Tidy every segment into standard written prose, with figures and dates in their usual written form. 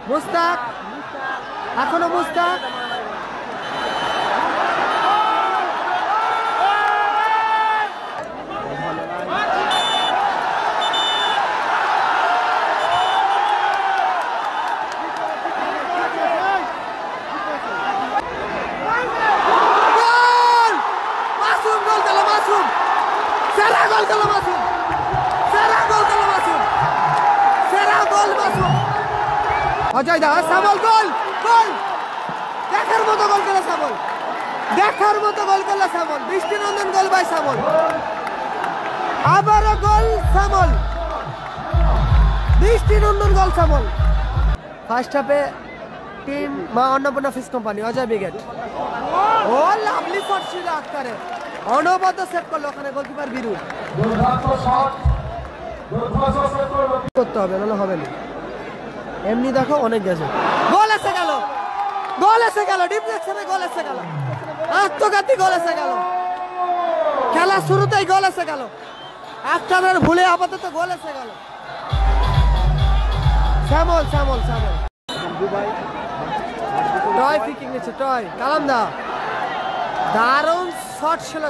মুস্তাক, এখনো মুস্তাক। অজয় দা সামল গোল গোল, দেখার মতো গোল করলো সামল, দেখার মতো গোল করলো সামল। দৃষ্টিনন্দন গোল ভাই সামল, আবারও গোল সামল, দৃষ্টিনন্দন গোল সামল। ফার্স্ট হাফে team Maa Annapurna fish company, Ajay brigade. ও লাভলি শট ছিল আক্তারের, অনবদ্য সেভ করলো ওখানে গোলকিপার বীরু। করতে হবে নাহলে হবে না। এমনি দেখো অনেক গেছে, গোল এসে গেল, গোল এসে গেল, ডিফ্লেকশনে গোল এসে গেল, আত্মঘাতী গোল এসে গেল, খেলা শুরুতেই গোল এসে গেল, আক্তারের ভুলে আপাতত গোল এসে গেল। শ্যামল শ্যামল শ্যামল টয় ফিকিং নিচ্ছে, টয় কালামদা, দারুণ শট ছিল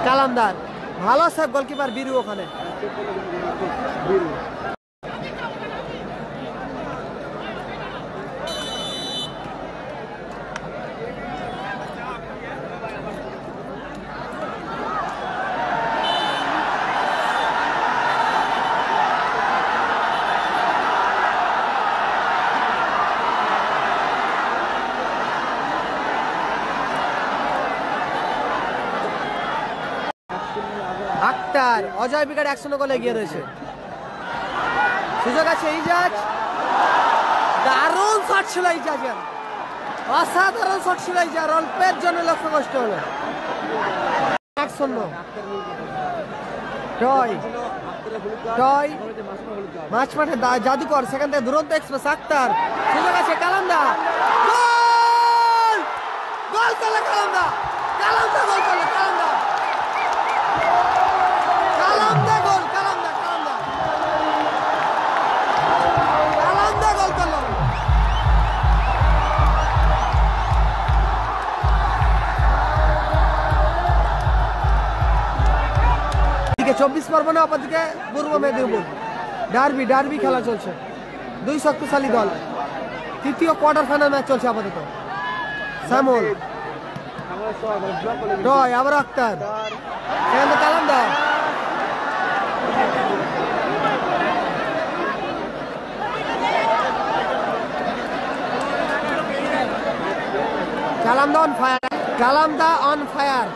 কালামদার, ভালো সেভ গোলকিপার বীরু ওখানে। আক্তার, অজয় ব্রিগেড 1-0 গোলে এগিয়ে রয়েছে। সুযোগ আছে ইজাজ, দারুণ শট ছিল ইজাজের, অসাধারণ শট ছিল ইজাজ, অল্পের জন্য লক্ষ্য কষ্ট হলো। 1-0 টয় টয় মাছ মাঠে জাদুকর, সেখান থেকে দুরন্ত এক্সপ্রেস। আক্তার, সুযোগ আছে কালামদা, গোল গোল করলো কালামদা, কালামদা গোল করলো, কালামদা কালামদা গোল, কালামদা কালামদা কালামদা গোল করলো। এদিকে 24 পরগনা, অপরদিকে পূর্ব মেদিনীপুর। ডার্বি ডার্বি খেলা চলছে, দুই শক্তিশালী দল। তৃতীয় কোয়ার্টার ফাইনাল ম্যাচ চলছে আপাতত। শ্যামল টয়, আবার আক্তার, সেখান থেকে কালামদা, কালামদা অন ফায়ার, কালামদা অন ফায়ার।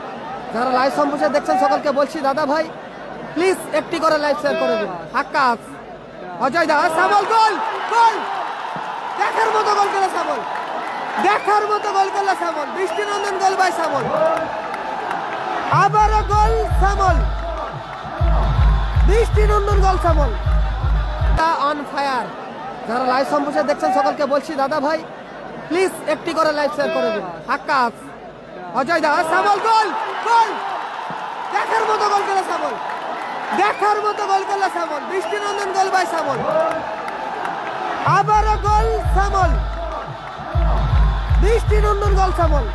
যারা লাইভ সম্প্রচার দেখছেন সকলকে বলছি দাদা ভাই প্লিজ একটি করে লাইভ শেয়ার করে দিন। আকাশ, অজয় দা সামল, গোল গোল, দেখার মতো গোল করলো সামল, দেখার মতো গোল করলো সামল, দৃষ্টিনন্দন গোল ভাই সামল, আবারও গোল সামল, দৃষ্টিনন্দন গোল সামল। On fire. যারা লাইভ সম্প্রচার দেখছেন সকলকে বলছি দাদা ভাই প্লিজ একটি করে লাইভ শেয়ার করে দিন। আকাশ, অজয় দা সামল, গোল গোল, দেখার মতো গোল করলো সামল, দেখার মতো গোল করলো সামল, দৃষ্টিনন্দন গোল ভাই সামল, আবারও গোল সামল, দৃষ্টিনন্দন গোল সামল।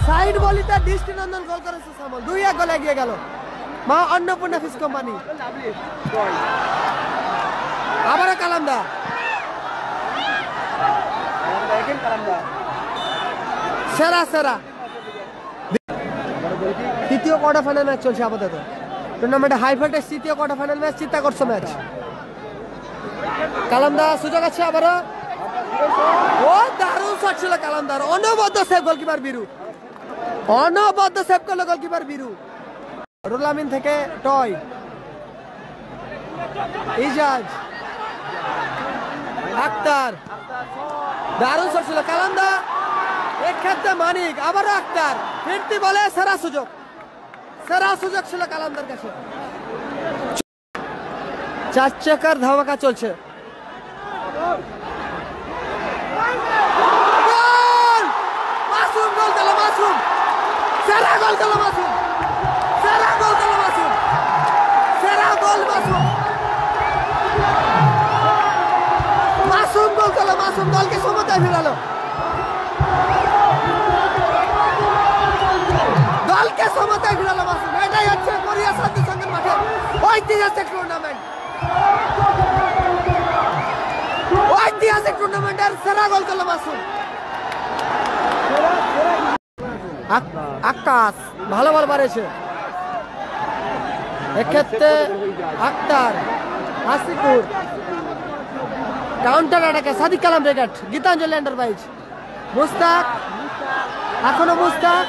সাইড বলিতে দৃষ্টিনন্দন গোল করেছে সামল, 2-1 গোলে এগিয়ে গেল মা অন্নপূর্ণা ফিশ কোম্পানি। আবারও কালামদা, সেরা সেরা। তৃতীয় কোয়ার্টার ফাইনাল ম্যাচ চলছে আপাতত টুর্নামেন্টে, হাই ভোল্টেজ তৃতীয় কোয়ার্টার ফাইনাল ম্যাচ, চিত্তাকর্ষক ম্যাচ। কালামদা, সুযোগ আছে আবারও, ও দারুণ শট ছিল কালামদার, অনবদ্য সেভ গোলকিপার বীরু, অনবদ্য সেভ করলো গোলকিপার বীরু। রুলামিন থেকে টয়, ইজাজ, আক্তার, দারুণ শট ছিল কালামদা, এক ক্ষেত্রে মানিক, আবারও আক্তার, ফিরতি বলে সেরা সুযোগ, সেরা সুযোগ ছিল কালামদার কাছে। 4 চাকার ধামাকা চলছে। মাসুম গোল করলো, মাসুম সেরা গোল করলো, মাসুম সেরা গোল করলো, মাসুম সেরা গোল, মাসুম গোল করলো মাসুম, দলকে সমতায় ফেরালো, দলকে সমতায় ফেরালো মাসুম। এটাই হচ্ছে কোরিয়া শান্তি সংঘের মাঠে ঐতিহাসিক টুর্নামেন্ট, ঐতিহাসিক টুর্নামেন্টের সেরা গোল করলো মাসুম। আকাশ ভালো বল বাড়িয়েছে, এক্ষেত্রে আক্তার, আসিফুর, কাউন্টার অ্যাটাকে সাদিক কালাম রেগাট, গীতাঞ্জলি এন্টারপ্রাইজ, মুস্তাক, এখনো মুস্তাক,